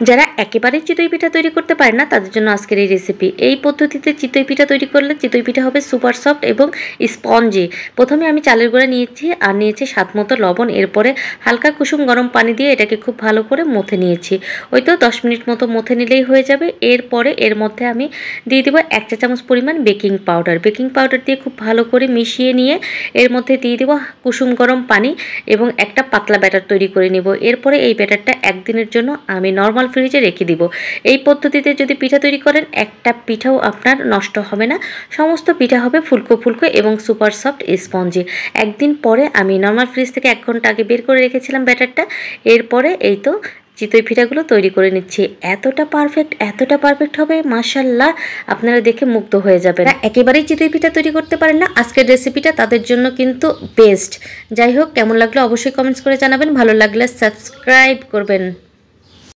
যারা একেবারেই চিতই পিঠা তৈরি করতে পারে না তাদের জন্য আজকের এই রেসিপি। এই পদ্ধতিতে চিতই পিঠা তৈরি করলে চিতই পিঠা হবে সুপার সফট এবং স্পঞ্জি। প্রথমে আমি চালের গুঁড়া নিয়েছি আর নিয়েছি স্বাদ মতো লবণ। এরপরে হালকা কুসুম গরম পানি দিয়ে এটাকে খুব ভালো করে মথে নিয়েছি। ওই তো 10 মিনিট মতো মথে নিলেই হয়ে যাবে। এরপরে এর মধ্যে আমি দিয়ে দেবো 1 চা চামচ পরিমাণ বেকিং পাউডার। বেকিং পাউডার দিয়ে খুব ভালো করে মিশিয়ে নিয়ে এর মধ্যে দিয়ে দেবো কুসুম গরম পানি এবং একটা পাতলা ব্যাটার তৈরি করে নেব। এরপরে এই ব্যাটারটা একদিনের জন্য আমি নর্মাল ফ্রিজে রেখে দিব। এই পদ্ধতিতে যদি পিঠা তৈরি করেন একটা পিঠাও আপনার নষ্ট হবে না, সমস্ত পিঠা হবে ফুলকো ফুলকো এবং সুপার সফট স্পঞ্জি। একদিন পরে আমি নর্মাল ফ্রিজ থেকে 1 ঘন্টা আগে বের করে রেখেছিলাম ব্যাটারটা। এরপরে এই তো চিতই পিঠাগুলো তৈরি করে নিচ্ছি। এতটা পারফেক্ট হবে মাশাআল্লাহ, আপনারা দেখে মুগ্ধ হয়ে যাবেন। একেবারেই চিতই পিঠা তৈরি করতে পারেন না, আজকের রেসিপিটা তাদের জন্য কিন্তু বেস্ট। যাই হোক, কেমন লাগলো অবশ্যই কমেন্টস করে জানাবেন, ভালো লাগলে সাবস্ক্রাইব করবেন।